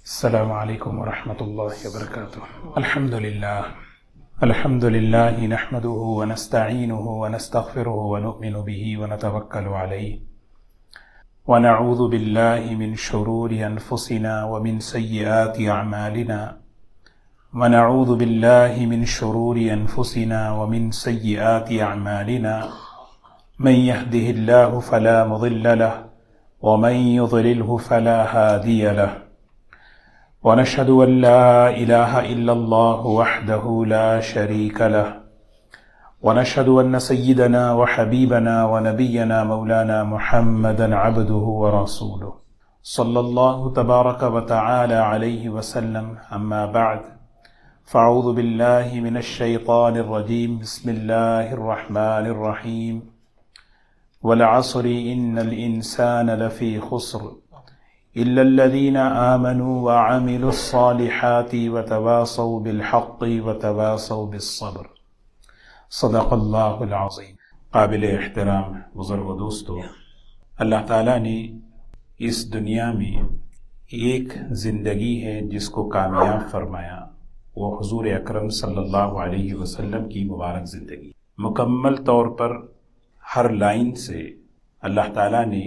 السلام علیکم ورحمۃ اللہ وبرکاتہ۔ الحمد للہ نحمده ونستعینه ونستغفره ونؤمن به ونتوکل علیہ ونعوذ باللہ من شرور انفسنا ومن سیئات اعمالنا ونعوذ باللہ من شرور انفسنا ومن سیئات اعمالنا من يهده الله فلا مضل له ومن يضلله فلا هادي له ونشهد أن لا إله إلا الله وحده لا شريك له ونشهد أن سيدنا وحبيبنا ونبينا مولانا محمدا عبده ورسوله صلى الله تبارك وتعالى عليه وسلم. أما بعد فأعوذ بالله من الشيطان الرجيم. بسم الله الرحمن الرحيم. والعصر إن الإنسان لفي خسر إلا الذين آمنوا وعملوا الصالحات وتواصوا بالحق وتواصوا بالصبر. صدق اللہ العظیم. قابل احترام بزرگ و دوستو، اللہ تعالیٰ نے اس دنیا میں ایک زندگی ہے جس کو کامیاب فرمایا، وہ حضور اکرم صلی اللہ علیہ وسلم کی مبارک زندگی. مکمل طور پر ہر لائن سے اللہ تعالیٰ نے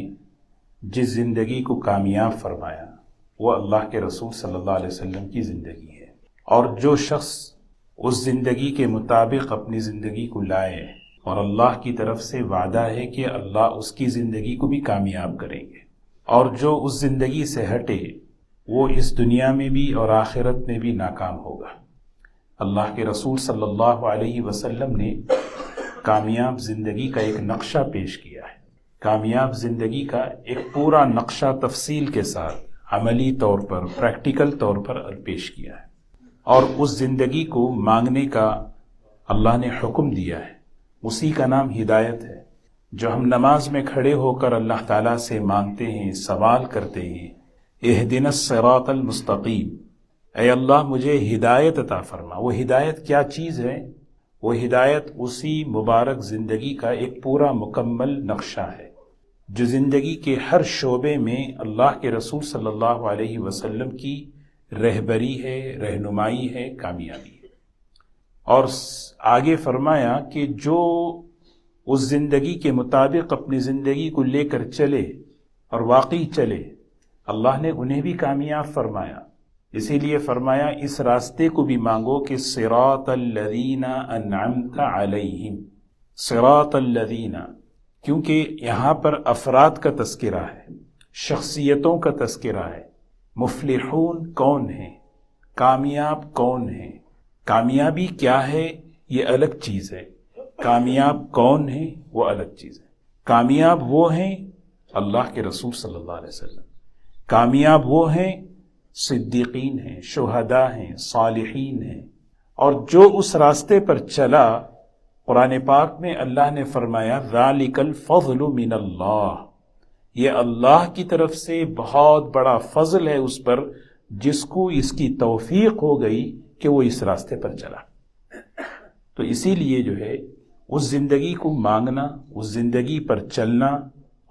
جس زندگی کو کامیاب فرمایا وہ اللہ کے رسول صلی اللہ علیہ وسلم کی زندگی ہے. اور جو شخص اس زندگی کے مطابق اپنی زندگی کو لائے، اور اللہ کی طرف سے وعدہ ہے کہ اللہ اس کی زندگی کو بھی کامیاب کریں گے، اور جو اس زندگی سے ہٹے وہ اس دنیا میں بھی اور آخرت میں بھی ناکام ہوگا. اللہ کے رسول صلی اللہ علیہ وسلم نے کامیاب زندگی کا ایک نقشہ پیش کیا ہے. کامیاب زندگی کا ایک پورا نقشہ تفصیل کے ساتھ عملی طور پر، پریکٹیکل طور پر پیش کیا ہے، اور اس زندگی کو مانگنے کا اللہ نے حکم دیا ہے. اسی کا نام ہدایت ہے، جو ہم نماز میں کھڑے ہو کر اللہ تعالیٰ سے مانگتے ہیں، سوال کرتے ہیں، اہدنا الصراط المستقیم، اے اللہ مجھے ہدایت عطا فرما. وہ ہدایت کیا چیز ہے؟ وہ ہدایت اسی مبارک زندگی کا ایک پورا مکمل نقشہ ہے، جو زندگی کے ہر شعبے میں اللہ کے رسول صلی اللہ علیہ وسلم کی رہبری ہے، رہنمائی ہے، کامیابی ہے. اور آگے فرمایا کہ جو اس زندگی کے مطابق اپنی زندگی کو لے کر چلے اور واقعی چلے، اللہ نے انہیں بھی کامیاب فرمایا. اسی لیے فرمایا اس راستے کو بھی مانگو کہ صراط الذین انعمت علیہم. صراط الذین، کیونکہ یہاں پر افراد کا تذکرہ ہے، شخصیتوں کا تذکرہ ہے. مفلحون کون ہیں، کامیاب کون ہیں، کامیابی کیا ہے یہ الگ چیز ہے، کامیاب کون ہیں وہ الگ چیز ہے. کامیاب وہ ہیں اللہ کے رسول صلی اللہ علیہ وسلم، کامیاب وہ ہیں صدیقین ہیں، شہداء ہیں، صالحین ہیں. اور جو اس راستے پر چلا، قرآن پاک میں اللہ نے فرمایا ذالک الفضل من اللہ، یہ اللہ کی طرف سے بہت بڑا فضل ہے اس پر جس کو اس کی توفیق ہو گئی کہ وہ اس راستے پر چلا. تو اسی لیے جو ہے اس زندگی کو مانگنا، اس زندگی پر چلنا،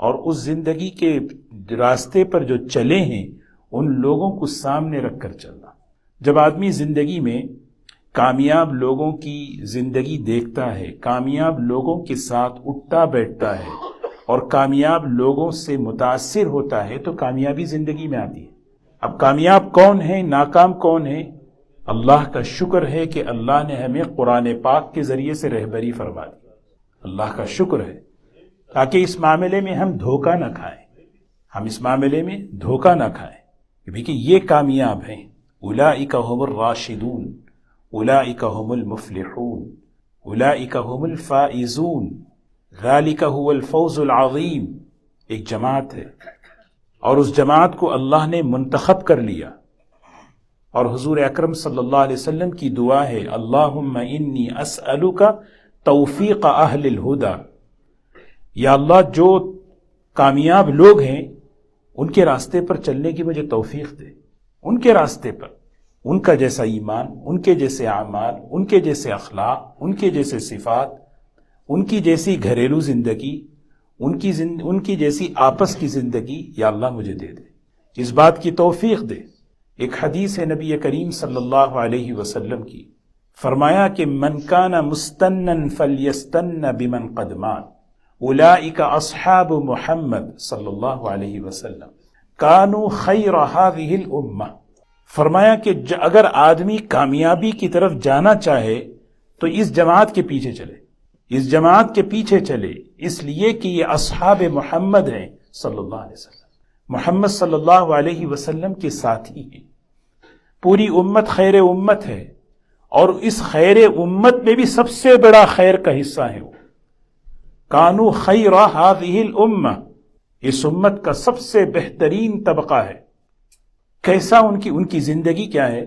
اور اس زندگی کے راستے پر جو چلے ہیں ان لوگوں کو سامنے رکھ کر چلنا. جب آدمی زندگی میں کامیاب لوگوں کی زندگی دیکھتا ہے، کامیاب لوگوں کے ساتھ اٹھتا بیٹھتا ہے اور کامیاب لوگوں سے متاثر ہوتا ہے تو کامیابی زندگی میں آتی ہے. اب کامیاب کون ہے، ناکام کون ہے؟ اللہ کا شکر ہے کہ اللہ نے ہمیں قرآن پاک کے ذریعے سے رہبری فرما دی. اللہ کا شکر ہے تاکہ اس معاملے میں ہم دھوکہ نہ کھائیں، ہم اس معاملے میں دھوکہ نہ کھائیں کہ یہ کامیاب ہیں. اولئک هم الراشدون، اولئک هم المفلحون، اولئک هم الفائزون، ذلک هو الفوز العظیم. ایک جماعت ہے اور اس جماعت کو اللہ نے منتخب کر لیا. اور حضور اکرم صلی اللہ علیہ وسلم کی دعا ہے اللہم انی اسألک توفیق اہل الہدی، یا اللہ جو کامیاب لوگ ہیں ان کے راستے پر چلنے کی مجھے توفیق دے. ان کے راستے پر، ان کا جیسا ایمان، ان کے جیسے اعمال، ان کے جیسے اخلاق، ان کے جیسے صفات، ان کی جیسی گھریلو زندگی، ان کی جیسی آپس کی زندگی یا اللہ مجھے دے دے. اس بات کی توفیق دے ایک حدیث ہے نبی کریم صلی اللہ علیہ وسلم کی، فرمایا کہ من کان مستنن فلیستن بمن قد مات اولئک اصحاب محمد صلی اللہ علیہ وسلم کانوا خیر هذه الامہ۔ فرمایا کہ اگر آدمی کامیابی کی طرف جانا چاہے تو اس جماعت کے پیچھے چلے، اس جماعت کے پیچھے چلے، اس لیے کہ یہ اصحاب محمد ہیں صلی اللہ علیہ وسلم، محمد صلی اللہ علیہ وسلم کے ساتھی ہیں۔ پوری امت خیر امت ہے، اور اس خیر امت میں بھی سب سے بڑا خیر کا حصہ ہے وہ۔ کانوا خیر هذه الامہ، اس امت کا سب سے بہترین طبقہ ہے۔ کیسا ان کی زندگی کیا ہے؟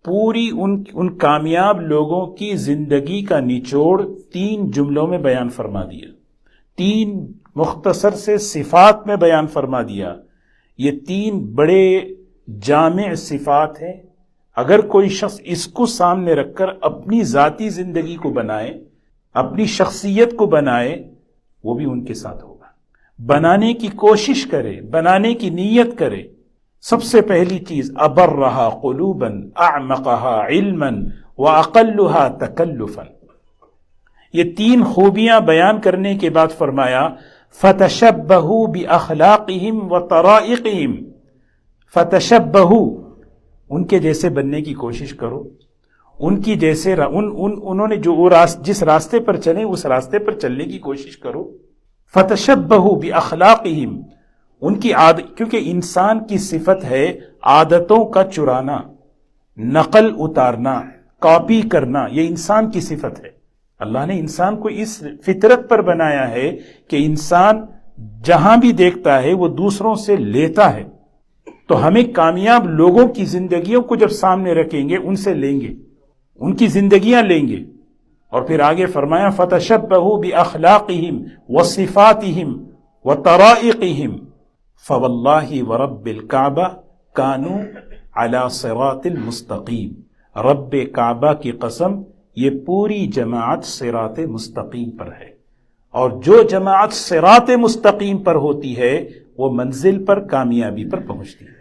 پوری ان کامیاب لوگوں کی زندگی کا نچوڑ 3 جملوں میں بیان فرما دیا، 3 مختصر سے صفات میں بیان فرما دیا۔ یہ 3 بڑے جامع صفات ہیں، اگر کوئی شخص اس کو سامنے رکھ کر اپنی ذاتی زندگی کو بنائے، اپنی شخصیت کو بنائے، وہ بھی ان کے ساتھ ہوگا۔ بنانے کی کوشش کرے، بنانے کی نیت کرے۔ سب سے پہلی چیز ابرھا قلوبا اعمقھا علما واقلھا تکلفا۔ یہ 3 خوبیاں بیان کرنے کے بعد فرمایا فتشبہوا باخلاقہم وطرائقہم، فتشبہوا، ان کے جیسے بننے کی کوشش کرو، ان کی جیسے انہوں نے جو جس راستے پر چلے اس راستے پر چلنے کی کوشش کرو۔ فتشبہوا باخلاقہم، ان کی کیونکہ انسان کی صفت ہے عادتوں کا چرانا، نقل اتارنا، کاپی کرنا، یہ انسان کی صفت ہے۔ اللہ نے انسان کو اس فطرت پر بنایا ہے کہ انسان جہاں بھی دیکھتا ہے وہ دوسروں سے لیتا ہے۔ تو ہمیں کامیاب لوگوں کی زندگیوں کو جب سامنے رکھیں گے، ان سے لیں گے، ان کی زندگیاں لیں گے۔ اور پھر آگے فرمایا فتشبہوا باخلاقہم وصفاتہم وطرائقہم فواللہ ورب الکعبہ کانوا علی صراط المستقیم۔ رب کعبہ کی قسم، یہ پوری جماعت صراط مستقیم پر ہے، اور جو جماعت صراط مستقیم پر ہوتی ہے وہ منزل پر، کامیابی پر پہنچتی ہے۔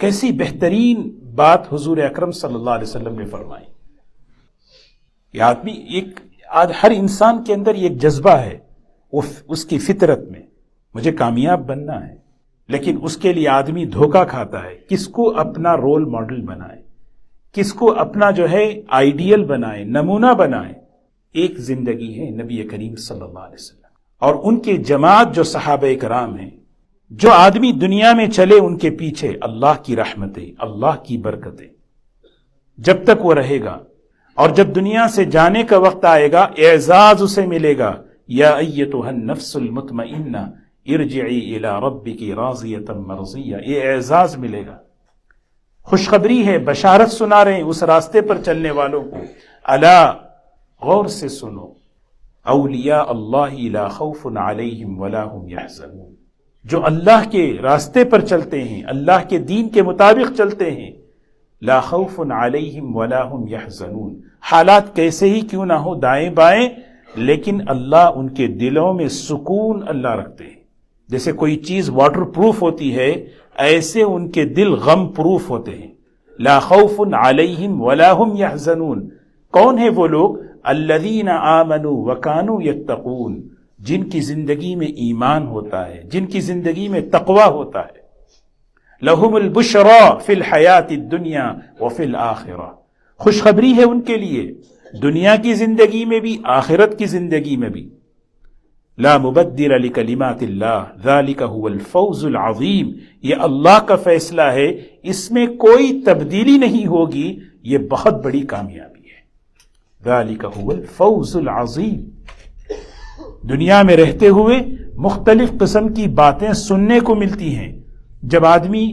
کیسی بہترین بات حضور اکرم صلی اللہ علیہ وسلم نے فرمائی۔ یہ آدمی ہر انسان کے اندر ایک جذبہ ہے، وہ اس کی فطرت میں مجھے کامیاب بننا ہے، لیکن اس کے لیے آدمی دھوکہ کھاتا ہے۔ کس کو اپنا رول ماڈل بنائے، کس کو اپنا جو ہے آئیڈیل بنائے، نمونہ بنائے۔ ایک زندگی ہے نبی کریم صلی اللہ علیہ وسلم اور ان کی جماعت جو صحابہ کرام ہیں۔ جو آدمی دنیا میں چلے ان کے پیچھے اللہ کی رحمتیں، اللہ کی برکتیں جب تک وہ رہے گا، اور جب دنیا سے جانے کا وقت آئے گا اعزاز اسے ملے گا، یا ایتھا النفس المطمئنہ ارجعی الی ربک راضیۃ مرضیہ، یہ اعزاز ملے گا۔ خوشخبری ہے، بشارت سنا رہے ہیں اس راستے پر چلنے والوں کو۔ الا، غور سے سنو، اولیاء اللہ لا خوف علیہم ولا هم یحزنون، جو اللہ کے راستے پر چلتے ہیں، اللہ کے دین کے مطابق چلتے ہیں، لا خوف علیہم ولا هم یحزنون، حالات کیسے ہی کیوں نہ ہو دائیں بائیں، لیکن اللہ ان کے دلوں میں سکون اللہ رکھتے ہیں۔ جیسے کوئی چیز واٹر پروف ہوتی ہے، ایسے ان کے دل غم پروف ہوتے ہیں۔ لا خوف علیہم ولا هم یحزنون، کون ہے وہ لوگ؟ الذین آمنوا وکانوا یتقون، جن کی زندگی میں ایمان ہوتا ہے، جن کی زندگی میں تقوی ہوتا ہے۔ لہم البشری فی الحیات الدنیا وفی الآخرہ، خوشخبری ہے ان کے لیے دنیا کی زندگی میں بھی، آخرت کی زندگی میں بھی۔ لا مبدل لکلمات اللہ ذالک هو الفوز العظیم، یہ اللہ کا فیصلہ ہے، اس میں کوئی تبدیلی نہیں ہوگی، یہ بہت بڑی کامیابی ہے۔ ذالک هو الفوز العظیم۔ دنیا میں رہتے ہوئے مختلف قسم کی باتیں سننے کو ملتی ہیں۔ جب آدمی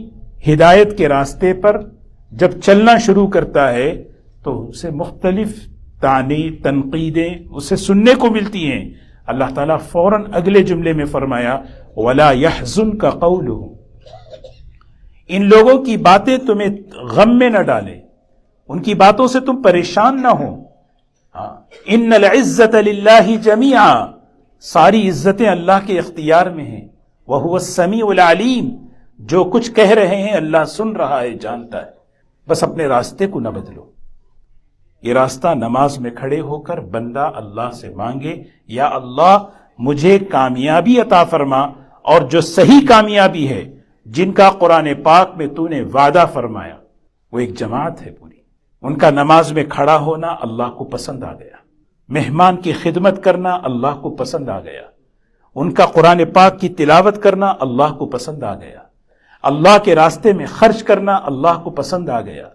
ہدایت کے راستے پر جب چلنا شروع کرتا ہے تو اسے مختلف طعنے، تنقیدیں اسے سننے کو ملتی ہیں۔ اللہ تعالیٰ فوراً اگلے جملے میں فرمایا وَلَا يَحْزُنْكَ قَوْلُهُمْ، ان لوگوں کی باتیں تمہیں غم میں نہ ڈالیں، ان کی باتوں سے تم پریشان نہ ہو۔ ان العزت للہ جمیعا، ساری عزتیں اللہ کے اختیار میں ہیں۔ وَهُوَ السَّمِيعُ الْعَلِيمُ، جو کچھ کہہ رہے ہیں اللہ سن رہا ہے، جانتا ہے، بس اپنے راستے کو نہ بدلو۔ یہ راستہ نماز میں کھڑے ہو کر بندہ اللہ سے مانگے، یا اللہ مجھے کامیابی عطا فرما، اور جو صحیح کامیابی ہے، جن کا قرآن پاک میں تو نے وعدہ فرمایا، وہ ایک جماعت ہے پوری، ان کا نماز میں کھڑا ہونا اللہ کو پسند آ گیا، مہمان کی خدمت کرنا اللہ کو پسند آ گیا، ان کا قرآن پاک کی تلاوت کرنا اللہ کو پسند آ گیا، اللہ کے راستے میں خرچ کرنا اللہ کو پسند آ گیا،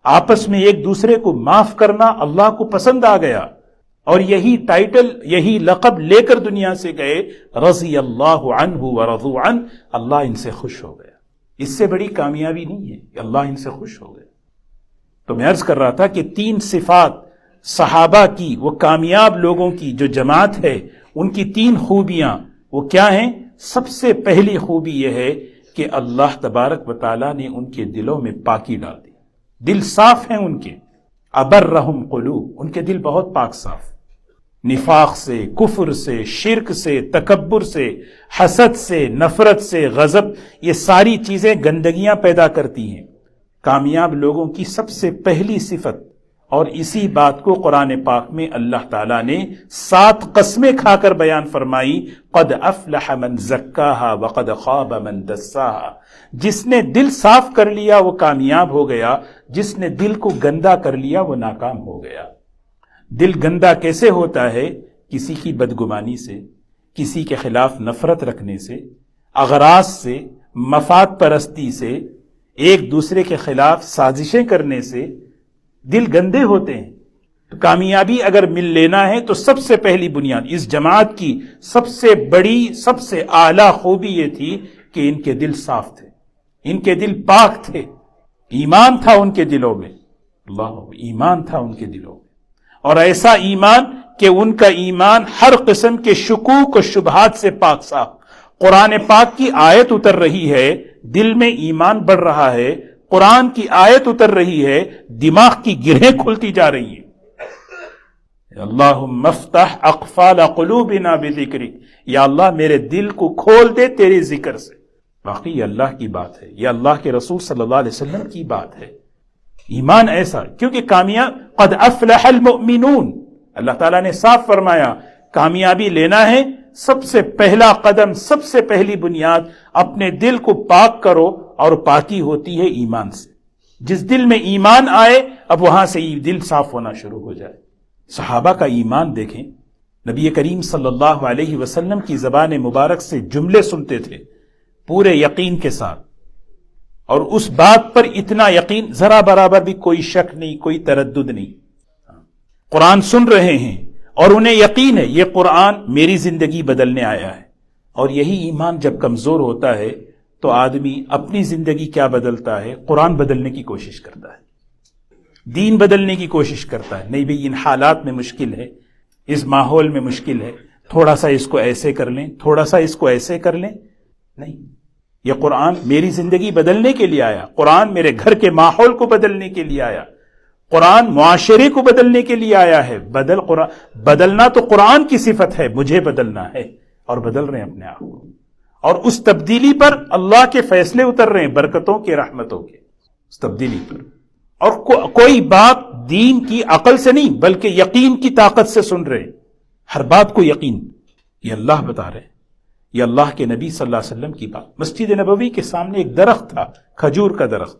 آپس میں ایک دوسرے کو معاف کرنا اللہ کو پسند آ گیا، اور یہی ٹائٹل، یہی لقب لے کر دنیا سے گئے، رضی اللہ عنہ ورضوا عنہ، اللہ ان سے خوش ہو گیا۔ اس سے بڑی کامیابی نہیں ہے کہ اللہ ان سے خوش ہو گیا۔ تو میں عرض کر رہا تھا کہ 3 صفات صحابہ کی، وہ کامیاب لوگوں کی جو جماعت ہے، ان کی 3 خوبیاں وہ کیا ہیں؟ سب سے پہلی خوبی یہ ہے کہ اللہ تبارک و تعالیٰ نے ان کے دلوں میں پاکی ڈال دی، دل صاف ہیں ان کے، ابرہم قلوب، ان کے دل بہت پاک صاف، نفاق سے، کفر سے، شرک سے، تکبر سے، حسد سے، نفرت سے، غضب، یہ ساری چیزیں گندگیاں پیدا کرتی ہیں۔ کامیاب لوگوں کی سب سے پہلی صفت، اور اسی بات کو قرآن پاک میں اللہ تعالیٰ نے 7 قسمیں کھا کر بیان فرمائی، قد افلح من زکاہا وقد خاب من دساہا، جس نے دل صاف کر لیا وہ کامیاب ہو گیا، جس نے دل کو گندا کر لیا وہ ناکام ہو گیا۔ دل گندا کیسے ہوتا ہے؟ کسی کی بدگمانی سے، کسی کے خلاف نفرت رکھنے سے، اغراض سے، مفاد پرستی سے، ایک دوسرے کے خلاف سازشیں کرنے سے دل گندے ہوتے ہیں۔ تو کامیابی اگر مل لینا ہے تو سب سے پہلی بنیاد، اس جماعت کی سب سے بڑی، سب سے اعلیٰ خوبی یہ تھی کہ ان کے دل صاف تھے، ان کے دل پاک تھے، ایمان تھا ان کے دلوں میں، اللہ، ایمان تھا ان کے دلوں میں، اور ایسا ایمان کہ ان کا ایمان ہر قسم کے شکوک و شبہات سے پاک صاف۔ قرآن پاک کی آیت اتر رہی ہے، دل میں ایمان بڑھ رہا ہے، قرآن کی آیت اتر رہی ہے، دماغ کی گرہیں کھلتی جا رہی ہیں۔ اللہم افتح اقفال قلوبنا بذکرک، یا اللہ میرے دل کو کھول دے تیرے ذکر سے۔ واقعی یہ اللہ کی بات ہے، یہ اللہ کے رسول صلی اللہ علیہ وسلم کی بات ہے۔ ایمان ایسا، کیونکہ کامیاب، قد افلح المؤمنون، اللہ تعالیٰ نے صاف فرمایا کامیابی لینا ہے، سب سے پہلا قدم، سب سے پہلی بنیاد، اپنے دل کو پاک کرو، اور پاکی ہوتی ہے ایمان سے۔ جس دل میں ایمان آئے، اب وہاں سے دل صاف ہونا شروع ہو جائے۔ صحابہ کا ایمان دیکھیں، نبی کریم صلی اللہ علیہ وسلم کی زبان مبارک سے جملے سنتے تھے پورے یقین کے ساتھ، اور اس بات پر اتنا یقین، ذرا برابر بھی کوئی شک نہیں، کوئی تردد نہیں۔ قرآن سن رہے ہیں اور انہیں یقین ہے یہ قرآن میری زندگی بدلنے آیا ہے۔ اور یہی ایمان جب کمزور ہوتا ہے تو آدمی اپنی زندگی کیا بدلتا ہے؟ قرآن بدلنے کی کوشش کرتا ہے، دین بدلنے کی کوشش کرتا ہے۔ نہیں بھئی ان حالات میں مشکل ہے، اس ماحول میں مشکل ہے، تھوڑا سا اس کو ایسے کر لیں، تھوڑا سا اس کو ایسے کر لیں۔ نہیں، یہ قرآن میری زندگی بدلنے کے لیے آیا، قرآن میرے گھر کے ماحول کو بدلنے کے لیے آیا، قرآن معاشرے کو بدلنے کے لیے آیا ہے۔ بدلنا تو قرآن کی صفت ہے، مجھے بدلنا ہے، اور بدل رہے ہیں اپنے آپ کو، اور اس تبدیلی پر اللہ کے فیصلے اتر رہے ہیں، برکتوں کے، رحمتوں کے، اس تبدیلی پر۔ اور کوئی بات دین کی عقل سے نہیں بلکہ یقین کی طاقت سے سن رہے ہیں، ہر بات کو یقین، یہ اللہ بتا رہے ہیں، یہ اللہ کے نبی صلی اللہ علیہ وسلم کی بات۔ مسجد نبوی کے سامنے ایک درخت تھا، کھجور کا درخت،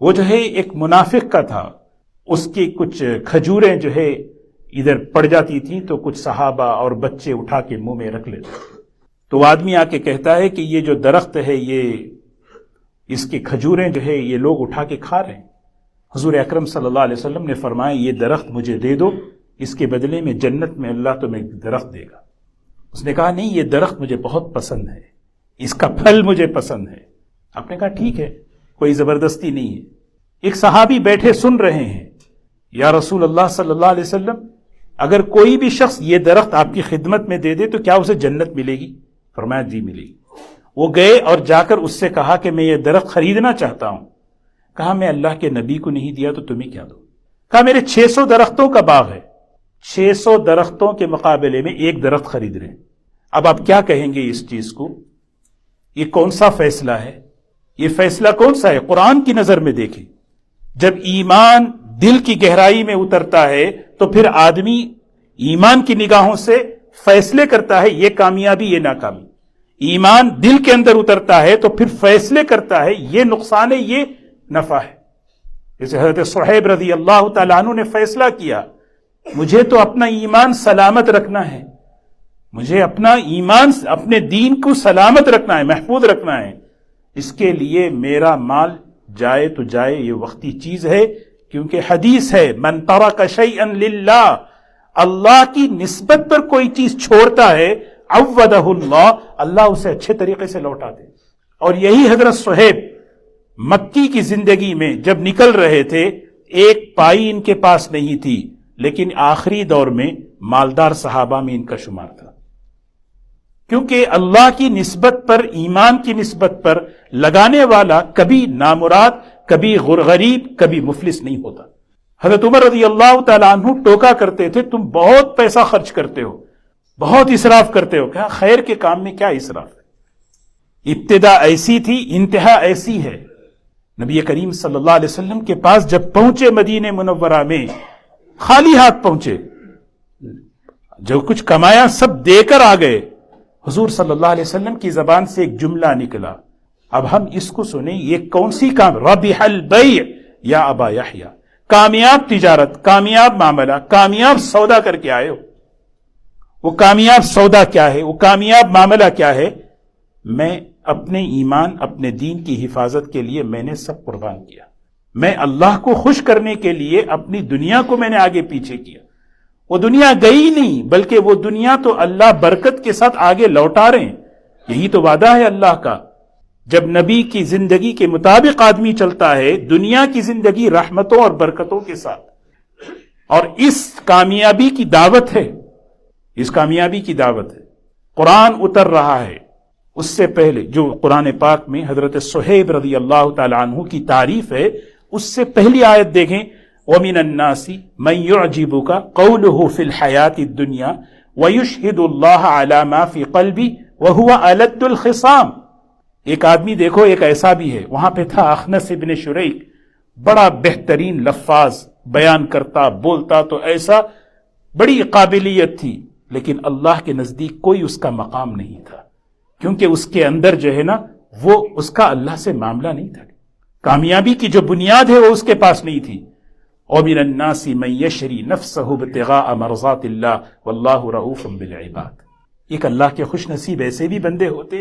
وہ جو ہے ایک منافق کا تھا، اس کی کچھ کھجوریں جو ہے ادھر پڑ جاتی تھیں تو کچھ صحابہ اور بچے اٹھا کے منہ میں رکھ لیتے، تو وہ آدمی آ کے کہتا ہے کہ یہ جو درخت ہے، یہ اس کی کھجوریں جو ہے یہ لوگ اٹھا کے کھا رہے ہیں۔ حضور اکرم صلی اللہ علیہ وسلم نے فرمایا یہ درخت مجھے دے دو، اس کے بدلے میں جنت میں اللہ تمہیں درخت دے گا۔ اس نے کہا نہیں، یہ درخت مجھے بہت پسند ہے، اس کا پھل مجھے پسند ہے۔ آپ نے کہا ٹھیک ہے، کوئی زبردستی نہیں ہے۔ ایک صحابی بیٹھے سن رہے ہیں، یا رسول اللہ صلی اللہ علیہ وسلم، اگر کوئی بھی شخص یہ درخت آپ کی خدمت میں دے دے تو کیا اسے جنت ملے گی؟ فرمایا جی ملے گی۔ وہ گئے اور جا کر اس سے کہا کہ میں یہ درخت خریدنا چاہتا ہوں۔ کہا میں اللہ کے نبی کو نہیں دیا تو تمہیں کیا دوں؟ کہا میرے 600 درختوں کا باغ ہے، 600 درختوں کے مقابلے میں ایک درخت خرید رہے ہیں۔ اب آپ کیا کہیں گے اس چیز کو؟ یہ کون سا فیصلہ ہے؟ یہ فیصلہ کون سا ہے؟ قرآن کی نظر میں دیکھیں، جب ایمان دل کی گہرائی میں اترتا ہے تو پھر آدمی ایمان کی نگاہوں سے فیصلے کرتا ہے، یہ کامیابی یہ ناکامی۔ ایمان دل کے اندر اترتا ہے تو پھر فیصلے کرتا ہے، یہ نقصان ہے یہ نفع ہے۔ جیسے حضرت صہیب رضی اللہ تعالیٰ عنہ نے فیصلہ کیا، مجھے تو اپنا ایمان سلامت رکھنا ہے، مجھے اپنا ایمان اپنے دین کو سلامت رکھنا ہے، محفوظ رکھنا ہے، اس کے لیے میرا مال جائے تو جائے، یہ وقتی چیز ہے، کیونکہ حدیث ہے من ترک شیئا للہ، اللہ کی نسبت پر کوئی چیز چھوڑتا ہے عوضہ اللہ، اللہ اسے اچھے طریقے سے لوٹا دے۔ اور یہی حضرت صہیب مکی کی زندگی میں جب نکل رہے تھے، ایک پائی ان کے پاس نہیں تھی، لیکن آخری دور میں مالدار صحابہ میں ان کا شمار تھا، کیونکہ اللہ کی نسبت پر، ایمان کی نسبت پر لگانے والا کبھی نامراد، کبھی غریب، کبھی مفلس نہیں ہوتا۔ حضرت عمر رضی اللہ تعالیٰ عنہ ٹوکا کرتے تھے، تم بہت پیسہ خرچ کرتے ہو، بہت اسراف کرتے ہو۔ کہا خیر کے کام میں کیا اسراف ہے؟ ابتدا ایسی تھی، انتہا ایسی ہے۔ نبی کریم صلی اللہ علیہ وسلم کے پاس جب پہنچے مدینہ منورہ میں، خالی ہاتھ پہنچے، جو کچھ کمایا سب دے کر آ گئے۔ حضور صلی اللہ علیہ وسلم کی زبان سے ایک جملہ نکلا، اب ہم اس کو سنیں، یہ کون سی کام؟ ربح البیع یا ابا یحییٰ، کامیاب تجارت، کامیاب معاملہ، کامیاب سودا کر کے آئے ہو۔ وہ کامیاب سودا کیا ہے؟ وہ کامیاب معاملہ کیا ہے؟ میں اپنے ایمان، اپنے دین کی حفاظت کے لیے میں نے سب قربان کیا، میں اللہ کو خوش کرنے کے لیے اپنی دنیا کو میں نے آگے پیچھے کیا۔ وہ دنیا گئی نہیں، بلکہ وہ دنیا تو اللہ برکت کے ساتھ آگے لوٹا رہے ہیں۔ یہی تو وعدہ ہے اللہ کا، جب نبی کی زندگی کے مطابق آدمی چلتا ہے، دنیا کی زندگی رحمتوں اور برکتوں کے ساتھ۔ اور اس کامیابی کی دعوت ہے، اس کامیابی کی دعوت ہے۔ قرآن اتر رہا ہے، اس سے پہلے جو قرآن پاک میں حضرت صہیب رضی اللہ تعالی عنہ کی تعریف ہے، اس سے پہلی آیت دیکھیں، وَمِنَ النَّاسِ مَن يُعْجِبُكَ قَوْلُهُ فِي الْحَيَاةِ الدُّنْيَا وَيُشْهِدُ اللَّهَ عَلَى مَا فِي قَلْبِهِ وَهُوَ أَلَدُّ الْخِصَامِ۔ ایک آدمی دیکھو، ایک ایسا بھی ہے، وہاں پہ تھا اخنس ابن شریک، بڑا بہترین لفاظ بیان کرتا، بولتا تو ایسا، بڑی قابلیت تھی، لیکن اللہ کے نزدیک کوئی اس کا مقام نہیں تھا، کیونکہ اس کے اندر جو ہے نا، وہ اس کا اللہ سے معاملہ نہیں تھا، کامیابی کی جو بنیاد ہے وہ اس کے پاس نہیں تھی۔ وَمِنَ النَّاسِ مَن يَشْرِي نَفْسَهُ ابْتِغَاءَ مَرْضَاتِ اللَّهِ وَاللَّهُ رَءُوفٌ بِالْعِبَادِ۔ ایک اللہ کے خوش نصیب ایسے بھی بندے ہوتے،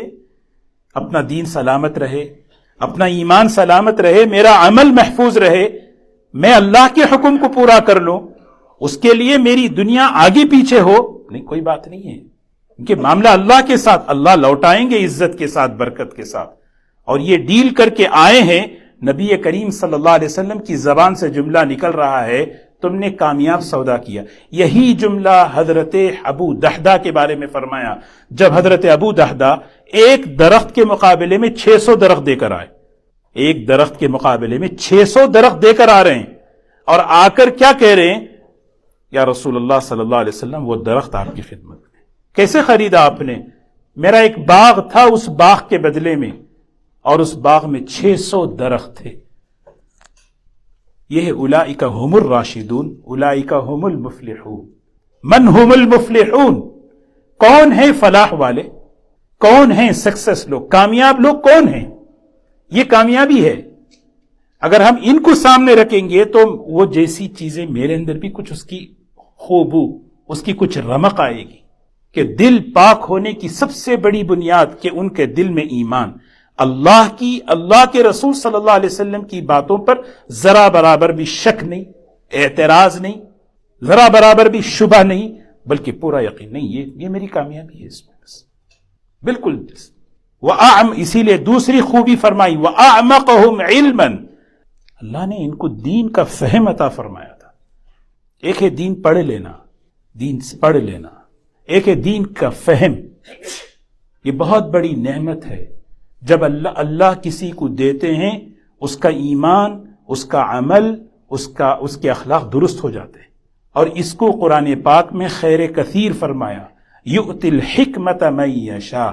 اپنا دین سلامت رہے، اپنا ایمان سلامت رہے، میرا عمل محفوظ رہے، میں اللہ کے حکم کو پورا کر لوں، اس کے لیے میری دنیا آگے پیچھے ہو، نہیں کوئی بات نہیں ہے، کیونکہ معاملہ اللہ کے ساتھ، اللہ لوٹائیں گے عزت کے ساتھ، برکت کے ساتھ۔ اور یہ ڈیل کر کے آئے ہیں، نبی کریم صلی اللہ علیہ وسلم کی زبان سے جملہ نکل رہا ہے، تم نے کامیاب سودا کیا۔ یہی جملہ حضرت ابو دحدہ کے بارے میں فرمایا، جب حضرت ابو دحدہ ایک درخت کے مقابلے میں 600 درخت دے کر آئے، ایک درخت کے مقابلے میں 600 درخت دے کر آ رہے ہیں، اور آ کر کیا کہہ رہے ہیں؟ یا رسول اللہ صلی اللہ علیہ وسلم، وہ درخت آپ کی خدمت میں۔ کیسے خریدا آپ نے؟ میرا ایک باغ تھا، اس باغ کے بدلے میں، اور اس باغ میں 600 درخت تھے۔ یہ ہے اولئک هم الراشدون، اولئک هم المفلحون۔ من هم المفلحون؟ کون ہیں فلاح والے؟ کون ہیں سکسس لوگ؟ کامیاب لوگ کون ہیں؟ یہ کامیابی ہے۔ اگر ہم ان کو سامنے رکھیں گے تو وہ جیسی چیزیں میرے اندر بھی کچھ اس کی خوبو، اس کی کچھ رمق آئے گی، کہ دل پاک ہونے کی سب سے بڑی بنیاد کہ ان کے دل میں ایمان، اللہ کی، اللہ کے رسول صلی اللہ علیہ وسلم کی باتوں پر ذرا برابر بھی شک نہیں، اعتراض نہیں، ذرا برابر بھی شبہ نہیں، بلکہ پورا یقین نہیں، یہ میری کامیابی ہے اس میں بس، بالکل۔ اسی لیے دوسری خوبی فرمائی، وَأَعْمَقَهُمْ عِلْمًا، اللہ نے ان کو دین کا فہم عطا فرمایا تھا۔ ایک ہے دین پڑھ لینا، دین پڑھ لینا، ایک ہے دین کا فہم۔ یہ بہت بڑی نعمت ہے جب اللہ کسی کو دیتے ہیں، اس کا ایمان، اس کا عمل، اس کے اخلاق درست ہو جاتے ہیں۔ اور اس کو قرآن پاک میں خیر کثیر فرمایا، یؤتی الحکمت من یشاء،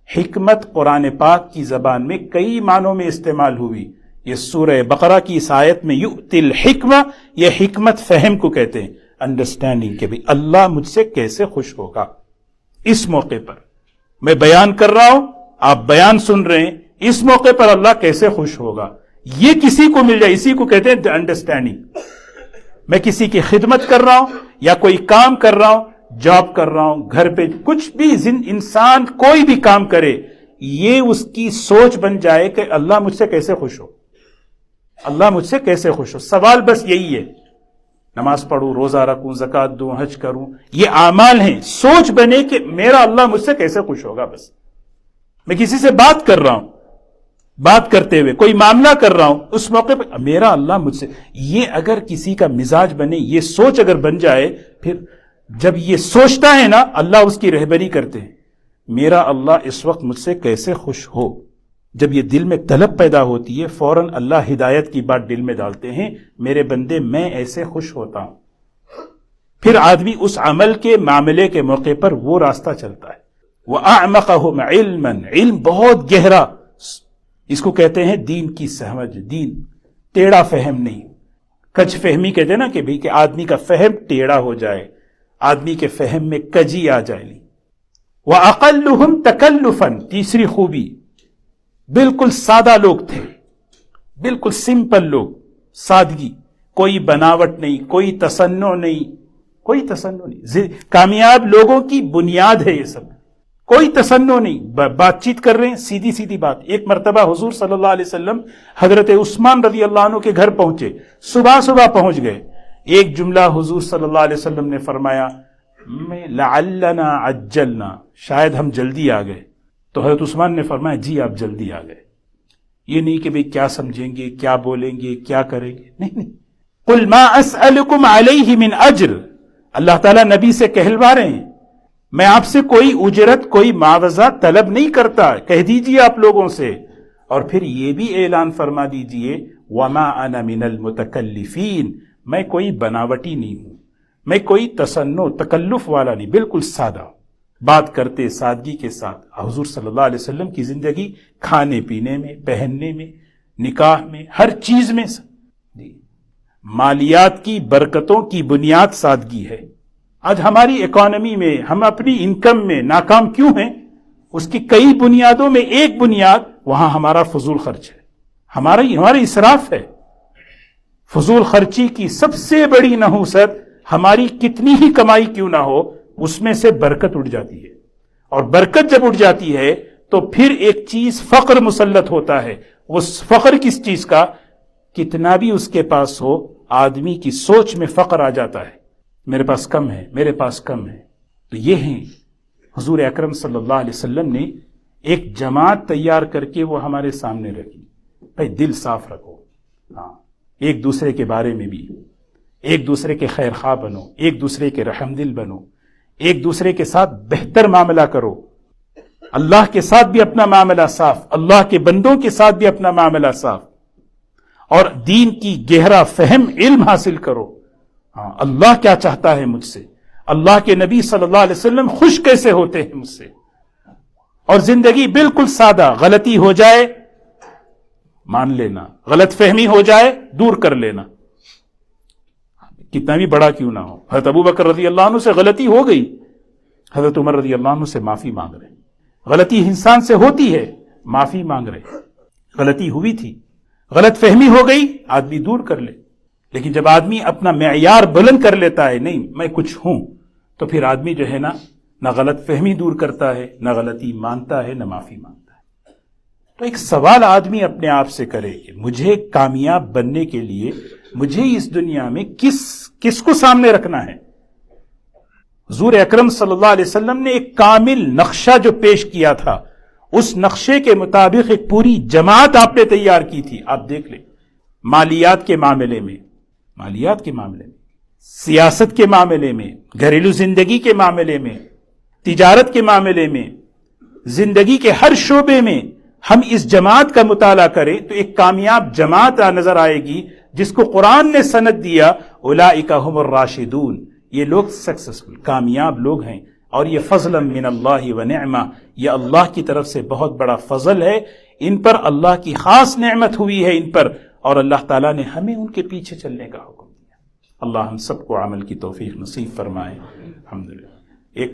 حکمت قرآن پاک کی زبان میں کئی معنوں میں استعمال ہوئی. یہ سورہ بقرہ کی اس آیت میں یؤتی الحکمہ، یہ حکمت فہم کو کہتے ہیں، انڈرسٹینڈنگ کہ بھی اللہ مجھ سے کیسے خوش ہوگا. اس موقع پر میں بیان کر رہا ہوں، آپ بیان سن رہے ہیں، اس موقع پر اللہ کیسے خوش ہوگا، یہ کسی کو مل جائے، اسی کو کہتے ہیں انڈرسٹینڈنگ. میں کسی کی خدمت کر رہا ہوں یا کوئی کام کر رہا ہوں، جاب کر رہا ہوں، گھر پہ کچھ بھی انسان کوئی بھی کام کرے، یہ اس کی سوچ بن جائے کہ اللہ مجھ سے کیسے خوش ہو، اللہ مجھ سے کیسے خوش ہو. سوال بس یہی ہے، نماز پڑھوں، روزہ رکھوں، زکوٰۃ دوں، حج کروں، یہ اعمال ہیں. سوچ بنے کہ میرا اللہ مجھ سے کیسے خوش ہوگا. بس میں کسی سے بات کر رہا ہوں، بات کرتے ہوئے کوئی معاملہ کر رہا ہوں، اس موقع پہ میرا اللہ مجھ سے، یہ اگر کسی کا مزاج بنے، یہ سوچ اگر بن جائے، پھر جب یہ سوچتا ہے نا، اللہ اس کی رہبری کرتے ہیں، میرا اللہ اس وقت مجھ سے کیسے خوش ہو. جب یہ دل میں طلب پیدا ہوتی ہے، فوراً اللہ ہدایت کی بات دل میں ڈالتے ہیں، میرے بندے میں ایسے خوش ہوتا ہوں. پھر آدمی اس عمل کے معاملے کے موقع پر وہ راستہ چلتا ہے. وَأَعْمَقَهُمْ عِلْمًا، علم بہت گہرا، اس کو کہتے ہیں دین کی سمجھ، دین ٹیڑھا فہم نہیں. کج فہمی کہتے ہیں نا کہ کہ آدمی کا فہم ٹیڑھا ہو جائے، آدمی کے فہم میں کجی آ جائے. نہیں. وَأَقَلُّهُمْ تَكَلُّفًا، تیسری خوبی، بالکل سادہ لوگ تھے، بالکل سمپل لوگ، سادگی، کوئی بناوٹ نہیں، کوئی تصنع نہیں، کوئی تصنع نہیں. کامیاب لوگوں کی بنیاد ہے یہ سب، کوئی تصنع نہیں. بات چیت کر رہے ہیں، سیدھی سیدھی بات. ایک مرتبہ حضور صلی اللہ علیہ وسلم حضرت عثمان رضی اللہ عنہ کے گھر پہنچے، صبح صبح پہنچ گئے. ایک جملہ حضور صلی اللہ علیہ وسلم نے فرمایا، لعلنا عجلنا، شاید ہم جلدی آ گئے. تو حضرت عثمان نے فرمایا جی آپ جلدی آ گئے. یہ نہیں کہ کیا سمجھیں گے، کیا بولیں گے، کیا کریں گے، نہیں. قل ما اسألکم علیہ من اجر، اللہ تعالیٰ نبی سے کہلوا رہے ہیں، میں آپ سے کوئی اجرت، کوئی معاوضہ طلب نہیں کرتا، کہہ دیجئے آپ لوگوں سے. اور پھر یہ بھی اعلان فرما دیجئے، وما انا من المتکلفین، میں کوئی بناوٹی نہیں ہوں، میں کوئی تصنع تکلف والا نہیں، بالکل سادہ. بات کرتے سادگی کے ساتھ. حضور صلی اللہ علیہ وسلم کی زندگی کھانے پینے میں، پہننے میں، نکاح میں، ہر چیز میں مالیات کی برکتوں کی بنیاد سادگی ہے. آج ہماری اکانومی میں، ہم اپنی انکم میں ناکام کیوں ہیں؟ اس کی کئی بنیادوں میں ایک بنیاد وہاں ہمارا فضول خرچ ہے، ہمارا اسراف ہے. فضول خرچی کی سب سے بڑی نحوست، ہماری کتنی ہی کمائی کیوں نہ ہو، اس میں سے برکت اٹھ جاتی ہے. اور برکت جب اٹھ جاتی ہے تو پھر ایک چیز فقر مسلط ہوتا ہے. وہ فقر کس چیز کا؟ کتنا بھی اس کے پاس ہو، آدمی کی سوچ میں فقر آ جاتا ہے، میرے پاس کم ہے، میرے پاس کم ہے. تو یہ ہیں حضور اکرم صلی اللہ علیہ وسلم نے ایک جماعت تیار کر کے وہ ہمارے سامنے رکھی. بھائی دل صاف رکھو، ہاں، ایک دوسرے کے بارے میں بھی، ایک دوسرے کے خیر خواہ بنو، ایک دوسرے کے رحم دل بنو، ایک دوسرے کے ساتھ بہتر معاملہ کرو. اللہ کے ساتھ بھی اپنا معاملہ صاف، اللہ کے بندوں کے ساتھ بھی اپنا معاملہ صاف، اور دین کی گہرا فہم علم حاصل کرو. ہاں، اللہ کیا چاہتا ہے مجھ سے، اللہ کے نبی صلی اللہ علیہ وسلم خوش کیسے ہوتے ہیں مجھ سے. اور زندگی بالکل سادہ، غلطی ہو جائے مان لینا، غلط فہمی ہو جائے دور کر لینا، کتنا بھی بڑا کیوں نہ ہو. حضرت ابو بکر رضی اللہ عنہ سے غلطی ہو گئی، حضرت عمر رضی اللہ عنہ سے معافی مانگ رہے. غلطی انسان سے ہوتی ہے، معافی مانگ رہے، غلطی ہوئی تھی، غلط فہمی ہو گئی، آدمی دور کر لے. لیکن جب آدمی اپنا معیار بلند کر لیتا ہے، نہیں میں کچھ ہوں، تو پھر آدمی جو ہے نا، نہ غلط فہمی دور کرتا ہے، نہ غلطی مانتا ہے، نہ معافی مانگتا ہے. تو ایک سوال آدمی اپنے آپ سے کرے کہ مجھے کامیاب بننے کے لیے مجھے اس دنیا میں کس کو سامنے رکھنا ہے. حضور اکرم صلی اللہ علیہ وسلم نے ایک کامل نقشہ جو پیش کیا تھا، اس نقشے کے مطابق ایک پوری جماعت آپ نے تیار کی تھی. آپ دیکھ لیں، مالیات کے معاملے میں، سیاست کے معاملے میں، گھریلو زندگی کے معاملے میں، تجارت کے معاملے میں، زندگی کے ہر شعبے میں ہم اس جماعت کا مطالعہ کریں تو ایک کامیاب جماعت نظر آئے گی، جس کو قرآن نے سند دیا اولئک ھم الراشدون. یہ لوگ سکسسفل، کامیاب لوگ ہیں. اور یہ فضلا من اللہ و نعمہ، یہ اللہ کی طرف سے بہت بڑا فضل ہے، ان پر اللہ کی خاص نعمت ہوئی ہے ان پر، اور اللہ تعالیٰ نے ہمیں ان کے پیچھے چلنے کا حکم دیا۔ اللہ ہم سب کو عمل کی توفیق نصیب فرمائے۔ الحمدللہ۔